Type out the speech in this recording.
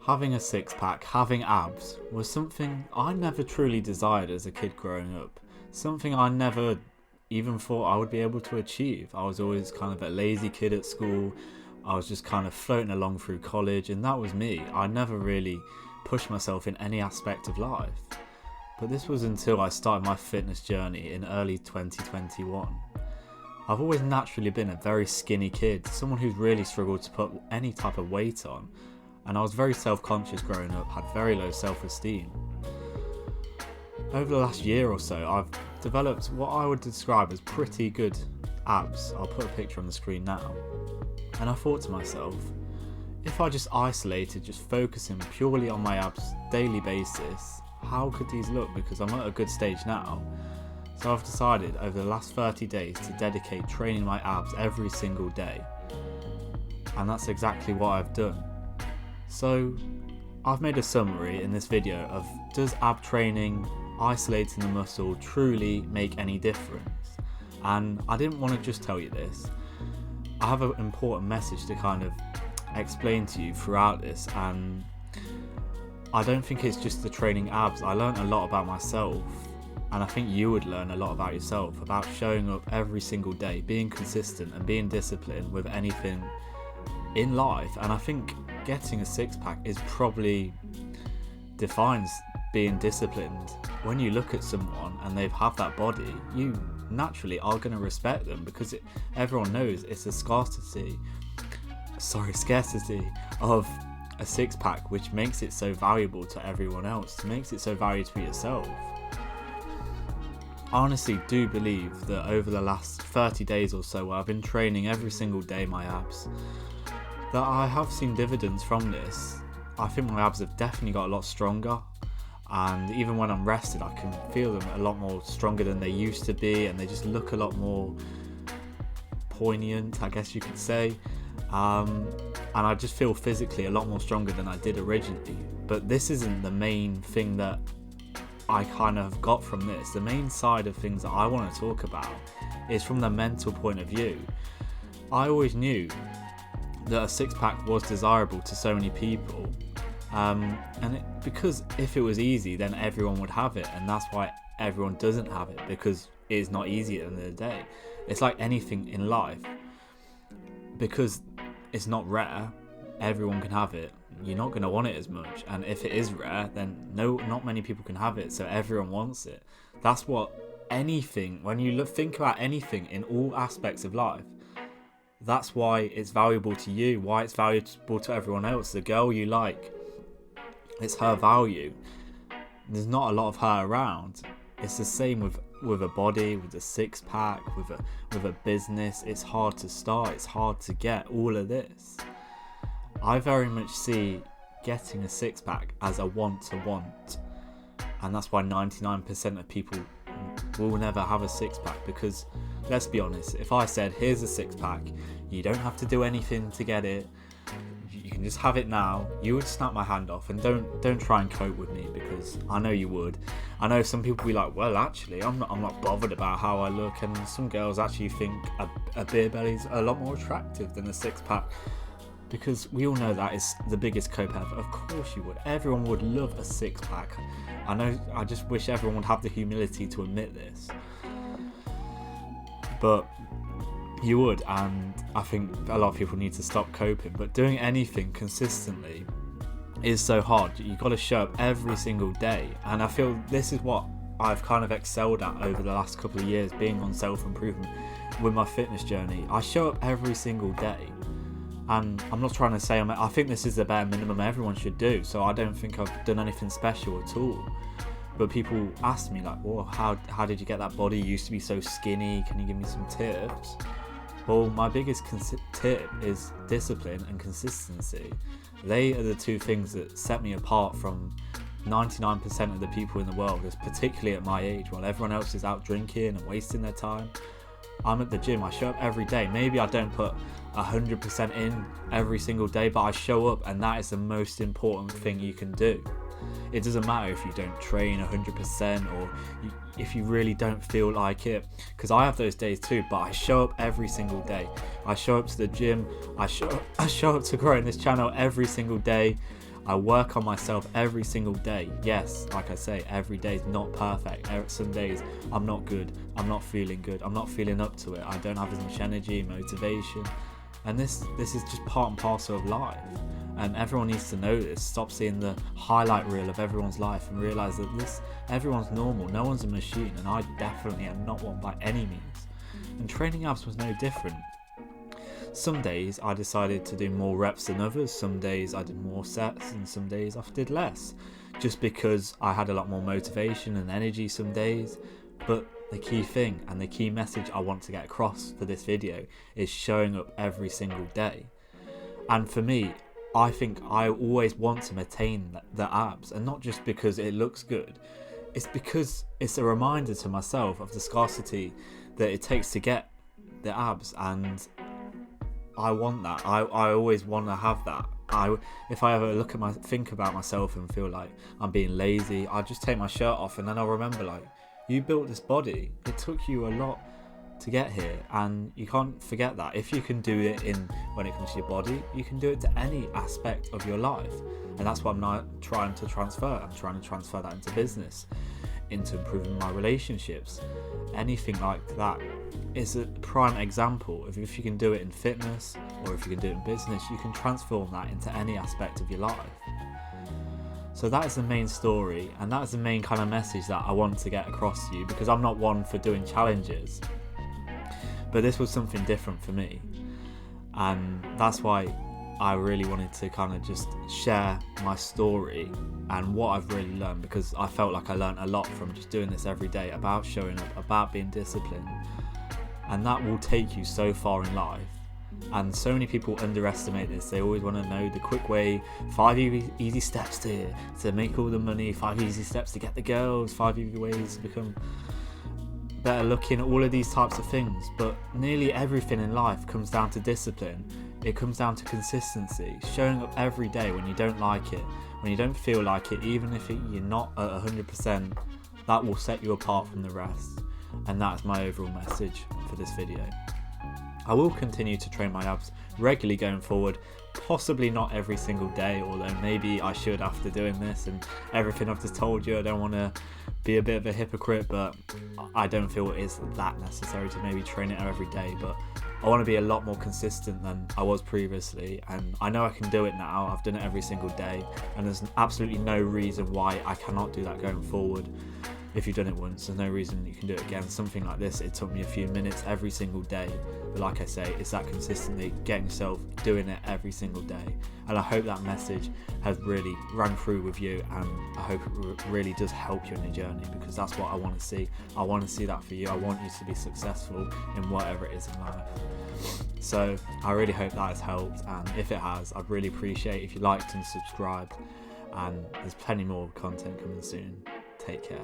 having a six-pack, having abs, was something I never truly desired as a kid growing up. Something I never even thought I would be able to achieve. I was always kind of a lazy kid at school. I was just kind of floating along through college, and that was me. I never really pushed myself in any aspect of life. But this was until I started my fitness journey in early 2021. I've always naturally been a very skinny kid, someone who's really struggled to put any type of weight on, and I was very self-conscious growing up, had very low self-esteem. Over the last year or so, I've developed what I would describe as pretty good abs. I'll put a picture on the screen now. And I thought to myself, if I just isolated, just focusing purely on my abs daily basis, how could these look? Because I'm at a good stage now. So I've decided over the last 30 days to dedicate training my abs every single day. And that's exactly what I've done. So I've made a summary in this video of, does ab training, isolating the muscle, truly make any difference? And I didn't want to just tell you this. I have an important message to kind of explain to you throughout this, and I don't think it's just the training abs. I learned a lot about myself, and I think you would learn a lot about yourself, about showing up every single day, being consistent and being disciplined with anything in life. And I think getting a six-pack is probably defines being disciplined. When you look at someone and they have that body, you naturally are going to respect them, because everyone knows it's a scarcity of a six-pack, which makes it so valuable to everyone else, makes it so valuable to yourself. I honestly do believe that over the last 30 days or so, where I've been training every single day my abs, that I have seen dividends from this. I think my abs have definitely got a lot stronger, and even when I'm rested I can feel them a lot more stronger than they used to be, and they just look a lot more poignant, I guess you could say, and I just feel physically a lot more stronger than I did originally. But this isn't the main thing that I kind of got from this. The main side of things that I want to talk about is from the mental point of view. I always knew that a six-pack was desirable to so many people, because if it was easy, then everyone would have it, and that's why everyone doesn't have it, because it's not easy at the end of the day. It's like anything in life, because it's not rare, everyone can have it. You're not going to want it as much, and if it is rare, then not many people can have it, so everyone wants it. That's what anything, when you think about anything in all aspects of life, that's why it's valuable to you, why it's valuable to everyone else. The girl you like, it's her value. There's not a lot of her around. It's the same with a body, with a six-pack, with a business. It's hard to start, it's hard to get all of this. I very much see getting a six-pack as a want, and that's why 99% of people will never have a six-pack, because let's be honest, if I said here's a six-pack, you don't have to do anything to get it, you can just have it now, you would snap my hand off. And don't try and cope with me, because I know you would. I know some people be like, well, actually I'm not bothered about how I look, and some girls actually think a beer belly's a lot more attractive than a six-pack, because we all know that is the biggest cope ever. Of course you would. Everyone would love a six-pack. I know, I just wish everyone would have the humility to admit this, but you would. And I think a lot of people need to stop coping. But doing anything consistently is so hard. You've got to show up every single day, and I feel this is what I've kind of excelled at over the last couple of years, being on self-improvement with my fitness journey. I show up every single day, and I'm not trying to say I think this is the bare minimum everyone should do, so I don't think I've done anything special at all. But people ask me like, well, how did you get that body? You used to be so skinny, can you give me some tips? Well, my biggest tip is discipline and consistency. They are the two things that set me apart from 99% of the people in the world, particularly at my age, while everyone else is out drinking and wasting their time. I'm at the gym, I show up every day. Maybe I don't put 100% in every single day, but I show up, and that is the most important thing you can do. It doesn't matter if you don't train 100% or if you really don't feel like it, because I have those days too, but I show up every single day. I show up to the gym, I show up to growing this channel every single day. I work on myself every single day. Yes, like I say, every day is not perfect. Some days I'm not good, I'm not feeling good, I'm not feeling up to it, I don't have as much energy, motivation, and this is just part and parcel of life. And everyone needs to know this. Stop seeing the highlight reel of everyone's life and realise that everyone's normal. No one's a machine, and I definitely am not one by any means. And training abs was no different. Some days I decided to do more reps than others. Some days I did more sets, and some days I did less, just because I had a lot more motivation and energy some days. But the key thing and the key message I want to get across for this video is showing up every single day. And for me, I think I always want to maintain the abs, and not just because it looks good. It's because it's a reminder to myself of the scarcity that it takes to get the abs, and I want that. I always want to have that. If I ever think about myself and feel like I'm being lazy, I just take my shirt off, and then I'll remember, like, you built this body. It took you a lot to get here, and you can't forget that. If you can do it when it comes to your body, you can do it to any aspect of your life. And that's what I'm now trying to transfer. I'm trying to transfer that into business, into improving my relationships. Anything like that is a prime example of, if you can do it in fitness or if you can do it in business, you can transform that into any aspect of your life. So that is the main story, and that is the main kind of message that I want to get across to you, because I'm not one for doing challenges. But this was something different for me, and that's why I really wanted to kind of just share my story and what I've really learned, because I felt like I learned a lot from just doing this every day, about showing up, about being disciplined, and that will take you so far in life. And so many people underestimate this. They always want to know the quick way, 5 easy steps to make all the money, 5 easy steps to get the girls, 5 easy ways to become better looking, all of these types of things. But nearly everything in life comes down to discipline. It comes down to consistency, showing up every day when you don't like it, when you don't feel like it, even if you're not at 100%. That will set you apart from the rest, and that's my overall message for this video. I will continue to train my abs regularly going forward, possibly not every single day, although maybe I should after doing this and everything I've just told you. I don't want to be a bit of a hypocrite, but I don't feel it is that necessary to maybe train it every day. But I want to be a lot more consistent than I was previously, and I know I can do it now. I've done it every single day, and there's absolutely no reason why I cannot do that going forward. If you've done it once, there's no reason you can do it again. Something like this, it took me a few minutes every single day, but like I say, it's that consistently getting yourself doing it every single day. And I hope that message has really rang through with you, and I hope it really does help you in your journey, because that's what I want to see. I want to see that for you. I want you to be successful in whatever it is in life. So I really hope that has helped, and if it has, I'd really appreciate if you liked and subscribed, and there's plenty more content coming soon. Take care.